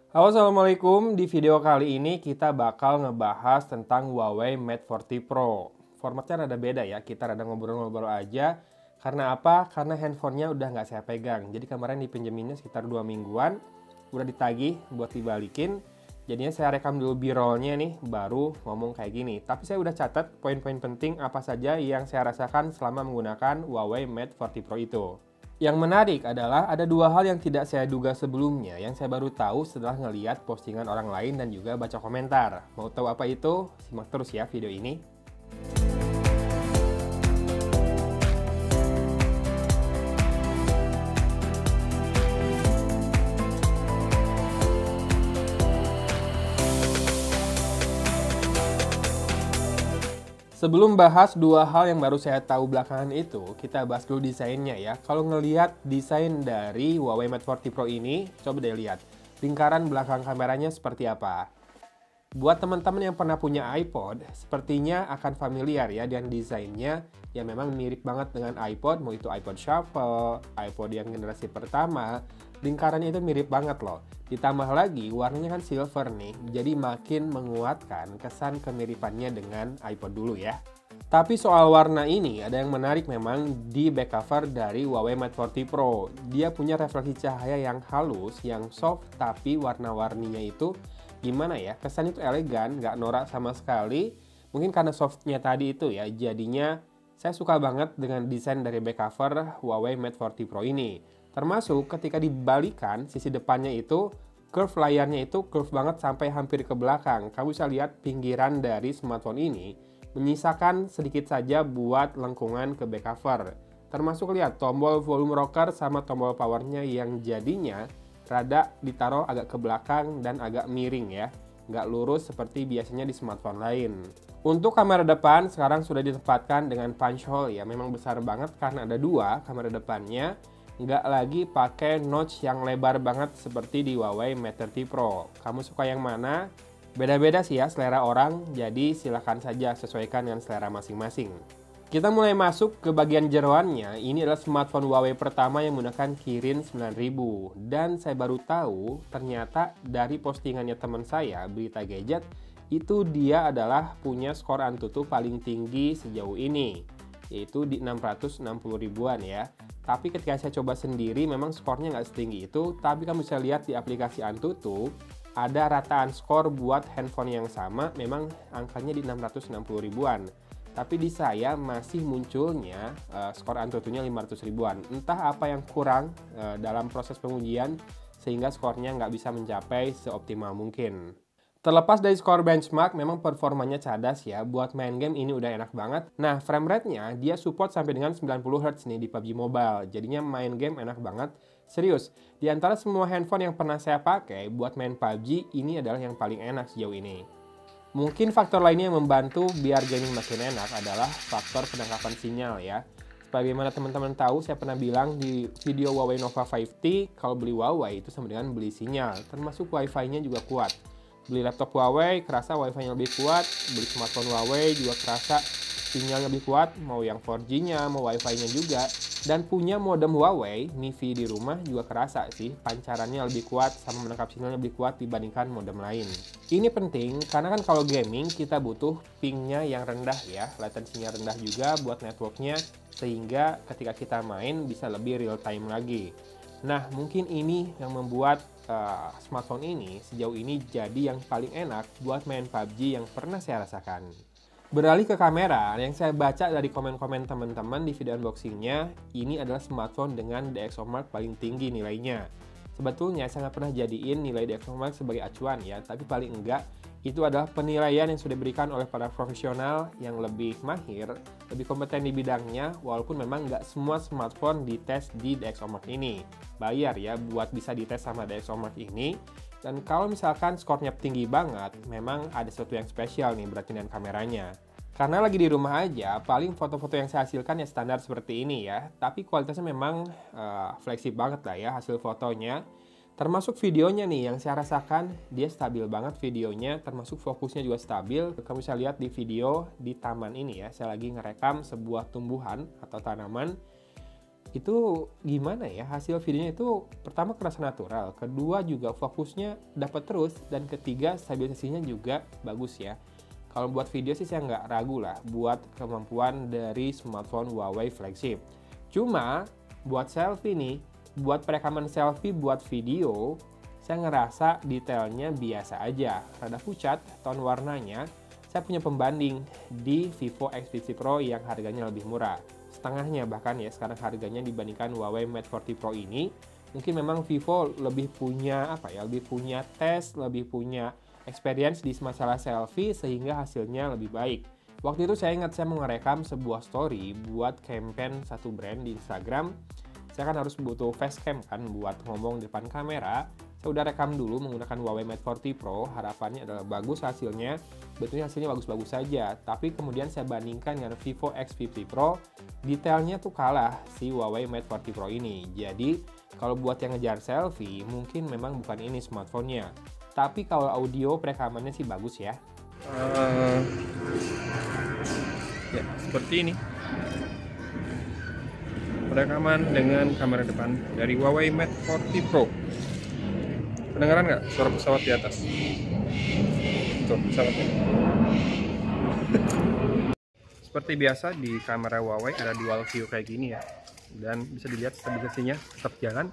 Halo, assalamualaikum. Di video kali ini kita bakal ngebahas tentang Huawei Mate 40 Pro. Formatnya rada beda ya, kita rada ngobrol-ngobrol aja. Karena apa? Karena handphonenya udah nggak saya pegang. Jadi kemarin dipinjeminnya sekitar 2 mingguan, udah ditagih buat dibalikin. Jadinya saya rekam dulu B-rollnya nih, baru ngomong kayak gini. Tapi saya udah catat poin-poin penting apa saja yang saya rasakan selama menggunakan Huawei Mate 40 Pro itu. Yang menarik adalah ada dua hal yang tidak saya duga sebelumnya, yang saya baru tahu setelah ngeliat postingan orang lain dan juga baca komentar. Mau tahu apa itu? Simak terus ya video ini. Sebelum bahas dua hal yang baru saya tahu belakangan itu, kita bahas dulu desainnya ya. Kalau ngelihat desain dari Huawei Mate 40 Pro ini, coba deh lihat. Lingkaran belakang kameranya seperti apa. Buat teman-teman yang pernah punya iPod, sepertinya akan familiar ya dengan desainnya yang memang mirip banget dengan iPod, mau itu iPod Shuffle, iPod yang generasi pertama, lingkarannya itu mirip banget loh. Ditambah lagi warnanya kan silver nih, jadi makin menguatkan kesan kemiripannya dengan iPod dulu ya. Tapi soal warna ini, ada yang menarik memang di back cover dari Huawei Mate 40 Pro. Dia punya refleksi cahaya yang halus, yang soft, tapi warna-warninya itu gimana ya, kesan itu elegan, nggak norak sama sekali. Mungkin karena softnya tadi itu ya, jadinya saya suka banget dengan desain dari back cover Huawei Mate 40 Pro ini. Termasuk ketika dibalikan, sisi depannya itu, curve layarnya itu curve banget sampai hampir ke belakang. Kamu bisa lihat pinggiran dari smartphone ini menyisakan sedikit saja buat lengkungan ke back cover. Termasuk lihat tombol volume rocker sama tombol powernya yang jadinya rada ditaruh agak ke belakang dan agak miring ya. Nggak lurus seperti biasanya di smartphone lain. Untuk kamera depan sekarang sudah ditempatkan dengan punch hole ya. Memang besar banget karena ada dua kamera depannya. Nggak lagi pakai notch yang lebar banget seperti di Huawei Mate 30 Pro. Kamu suka yang mana? Beda-beda sih ya selera orang, jadi silahkan saja sesuaikan dengan selera masing-masing. Kita mulai masuk ke bagian jeroannya. Ini adalah smartphone Huawei pertama yang menggunakan Kirin 9000. Dan saya baru tahu ternyata dari postingannya teman saya, Berita Gadget, itu dia adalah punya skor Antutu paling tinggi sejauh ini, yaitu di 660 ribuan ya. Tapi ketika saya coba sendiri memang skornya nggak setinggi itu, tapi kamu bisa lihat di aplikasi Antutu ada rataan skor buat handphone yang sama, memang angkanya di 660 ribuan. Tapi di saya masih munculnya skor Antutunya 500 ribuan. Entah apa yang kurang dalam proses pengujian sehingga skornya nggak bisa mencapai seoptimal mungkin. Terlepas dari skor benchmark, memang performanya cadas ya. Buat main game ini udah enak banget. Nah, frame rate-nya dia support sampai dengan 90 Hz nih di PUBG Mobile. Jadinya main game enak banget. Serius, di antara semua handphone yang pernah saya pakai buat main PUBG, ini adalah yang paling enak sejauh ini. Mungkin faktor lainnya yang membantu biar gaming makin enak adalah faktor penangkapan sinyal ya. Sebagaimana teman-teman tahu, saya pernah bilang di video Huawei Nova 5T, kalau beli Huawei itu sama dengan beli sinyal, termasuk Wi-Fi-nya juga kuat. Beli laptop Huawei, kerasa Wi-Fi-nya lebih kuat. Beli smartphone Huawei juga kerasa sinyalnya lebih kuat, mau yang 4G-nya, mau Wi-Fi-nya juga. Dan punya modem Huawei, MiFi di rumah juga kerasa sih, pancarannya lebih kuat sama menangkap sinyalnya lebih kuat dibandingkan modem lain. Ini penting karena kan kalau gaming kita butuh ping-nya yang rendah ya, latensinya rendah juga buat networknya, sehingga ketika kita main bisa lebih real time lagi. Nah, mungkin ini yang membuat smartphone ini sejauh ini jadi yang paling enak buat main PUBG yang pernah saya rasakan. Beralih ke kamera, yang saya baca dari komen-komen teman-teman di video unboxingnya, ini adalah smartphone dengan DxOMark paling tinggi nilainya. Sebetulnya saya nggak pernah jadiin nilai DxOMark sebagai acuan ya, tapi paling enggak itu adalah penilaian yang sudah diberikan oleh para profesional yang lebih mahir, lebih kompeten di bidangnya, walaupun memang nggak semua smartphone dites di DxOMark ini. Bayar ya buat bisa dites sama DxOMark ini. Dan kalau misalkan skornya tinggi banget, memang ada sesuatu yang spesial nih berarti dengan kameranya. Karena lagi di rumah aja, paling foto-foto yang saya hasilkan ya standar seperti ini ya. Tapi kualitasnya memang fleksibel banget lah ya hasil fotonya. Termasuk videonya nih, yang saya rasakan dia stabil banget videonya, termasuk fokusnya juga stabil. Kamu bisa lihat di video di taman ini ya, saya lagi ngerekam sebuah tumbuhan atau tanaman. itu gimana ya, hasil videonya itu pertama kerasa natural, kedua juga fokusnya dapat terus, dan ketiga stabilisasinya juga bagus ya. Kalau buat video sih saya nggak ragu lah buat kemampuan dari smartphone Huawei flagship. Cuma buat selfie nih, buat perekaman selfie buat video, saya ngerasa detailnya biasa aja, rada pucat, tone warnanya. Saya punya pembanding di Vivo X50 Pro yang harganya lebih murah. Setengahnya bahkan ya sekarang harganya dibandingkan Huawei Mate 40 Pro ini. Mungkin memang Vivo lebih punya lebih punya tes, lebih punya experience di masalah selfie sehingga hasilnya lebih baik. Waktu itu saya ingat saya mau ngerekam sebuah story buat campaign satu brand di Instagram. Saya kan harus butuh facecam kan buat ngomong di depan kamera. Saya udah rekam dulu menggunakan Huawei Mate 40 Pro, harapannya adalah bagus hasilnya. Betulnya hasilnya bagus-bagus saja, tapi kemudian saya bandingkan dengan Vivo X50 Pro, detailnya tuh kalah si Huawei Mate 40 Pro ini. Jadi, kalau buat yang ngejar selfie, mungkin memang bukan ini smartphone-nya. Tapi kalau audio perekamannya sih bagus ya. Ya, seperti ini. Perekaman dengan kamera depan dari Huawei Mate 40 Pro. Kedengaran nggak suara pesawat di atas? Tuh, pesawatnya. Seperti biasa di kamera Huawei ada dual view kayak gini ya. Dan bisa dilihat stabilisasinya tetap jalan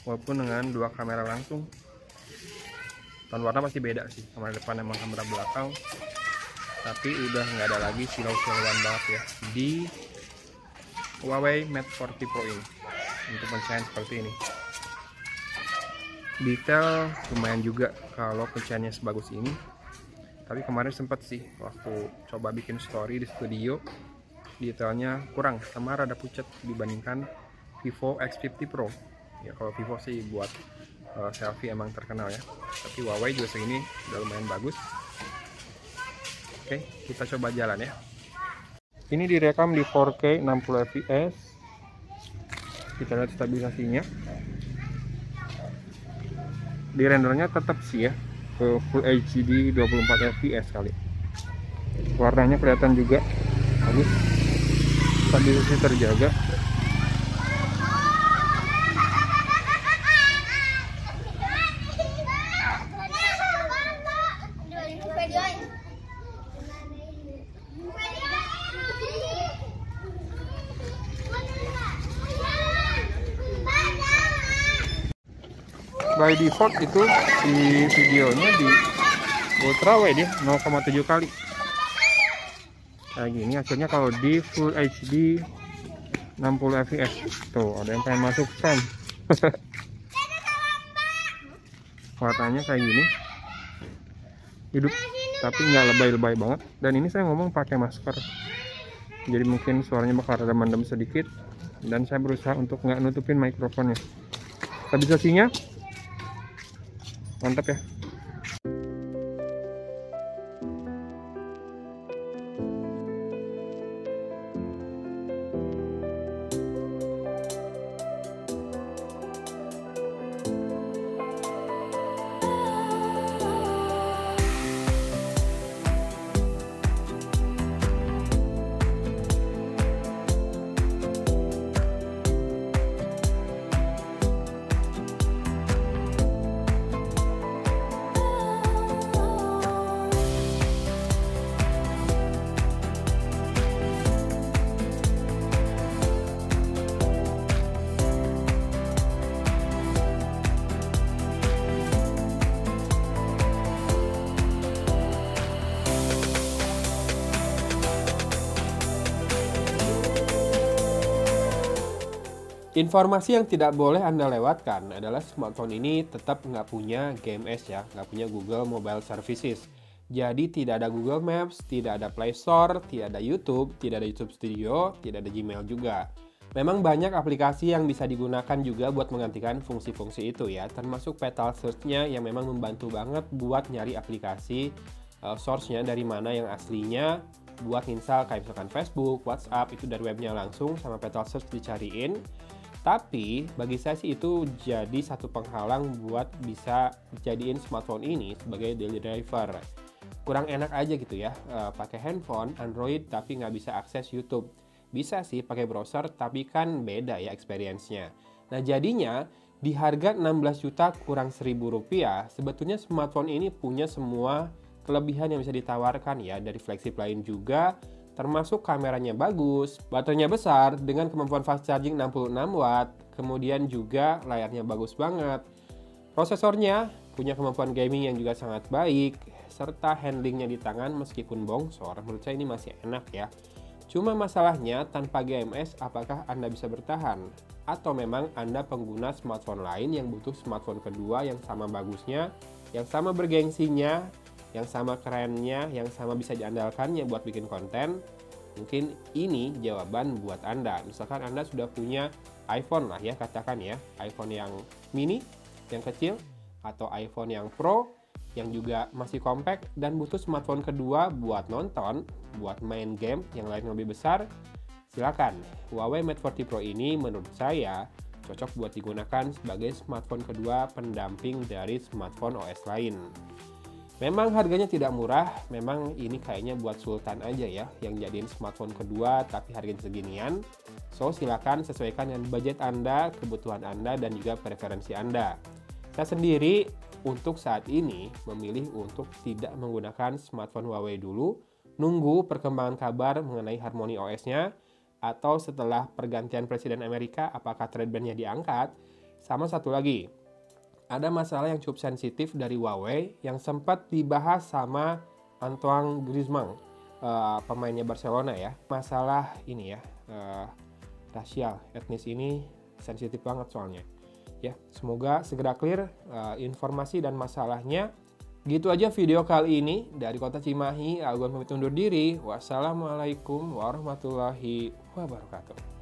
walaupun dengan dua kamera langsung. Tone warna pasti beda sih. Kamera depan emang kamera belakang. Tapi udah nggak ada lagi silau-silauan banget ya di Huawei Mate 40 Pro ini. Untuk pencahayaan seperti ini. Detail lumayan juga kalau pencahayaannya sebagus ini. Tapi kemarin sempat sih waktu coba bikin story di studio, detailnya kurang sama rada pucat dibandingkan Vivo X50 Pro. Ya kalau Vivo sih buat selfie emang terkenal ya. Tapi Huawei juga segini udah lumayan bagus. Oke, kita coba jalan ya. Ini direkam di 4K 60 fps. Kita lihat stabilisasinya. Di rendernya tetap sih ya ke Full HD 24 fps kali. Warnanya kelihatan juga bagus, stabilisasi terjaga. By default itu di videonya di ultra wide ya 0,7 kali kayak gini. Hasilnya kalau di Full HD 60 fps tuh ada yang pengen masuk frame. Warnanya kayak gini, hidup tapi nggak lebay-lebay banget. Dan ini saya ngomong pakai masker, jadi mungkin suaranya bakal ada mendem sedikit. Dan saya berusaha untuk nggak nutupin mikrofonnya. Stabilisasinya mantap ya. Informasi yang tidak boleh Anda lewatkan adalah smartphone ini tetap nggak punya GMS ya, nggak punya Google Mobile Services. Jadi tidak ada Google Maps, tidak ada Play Store, tidak ada YouTube, tidak ada YouTube Studio, tidak ada Gmail juga. Memang banyak aplikasi yang bisa digunakan juga buat menggantikan fungsi-fungsi itu ya, termasuk Petal Search-nya yang memang membantu banget buat nyari aplikasi source-nya dari mana yang aslinya, buat install kayak misalkan Facebook, WhatsApp, itu dari webnya langsung sama Petal Search dicariin. Tapi bagi saya sih itu jadi satu penghalang buat bisa dijadiin smartphone ini sebagai daily driver. Kurang enak aja gitu ya, pakai handphone Android tapi nggak bisa akses YouTube. Bisa sih pakai browser, tapi kan beda ya experience-nya. Nah jadinya di harga 16 juta kurang 1.000 rupiah, sebetulnya smartphone ini punya semua kelebihan yang bisa ditawarkan ya, dari flagship lain juga, termasuk kameranya bagus, baterainya besar dengan kemampuan fast charging 66 watt, kemudian juga layarnya bagus banget. Prosesornya punya kemampuan gaming yang juga sangat baik, serta handlingnya di tangan meskipun bongsor, menurut saya ini masih enak ya. Cuma masalahnya tanpa GMS apakah Anda bisa bertahan? Atau memang Anda pengguna smartphone lain yang butuh smartphone kedua yang sama bagusnya, yang sama bergengsinya, yang sama kerennya, yang sama bisa diandalkannya buat bikin konten? Mungkin ini jawaban buat Anda. Misalkan Anda sudah punya iPhone lah ya, katakan ya, iPhone yang mini, yang kecil, atau iPhone yang Pro, yang juga masih compact dan butuh smartphone kedua buat nonton, buat main game yang lain lebih besar, silakan. Huawei Mate 40 Pro ini menurut saya cocok buat digunakan sebagai smartphone kedua pendamping dari smartphone OS lain. Memang harganya tidak murah, memang ini kayaknya buat sultan aja ya yang jadiin smartphone kedua tapi harganya seginian. So silakan sesuaikan dengan budget Anda, kebutuhan Anda dan juga preferensi Anda. Saya sendiri untuk saat ini memilih untuk tidak menggunakan smartphone Huawei dulu, nunggu perkembangan kabar mengenai Harmony OS-nya, atau setelah pergantian Presiden Amerika apakah trade ban-nya diangkat. Sama satu lagi, ada masalah yang cukup sensitif dari Huawei yang sempat dibahas sama Antoine Griezmann, pemainnya Barcelona ya. Masalah ini ya, rasial, etnis ini sensitif banget soalnya. Ya, semoga segera clear informasi dan masalahnya. Gitu aja video kali ini dari Kota Cimahi. Algon pamit undur diri. Wassalamualaikum warahmatullahi wabarakatuh.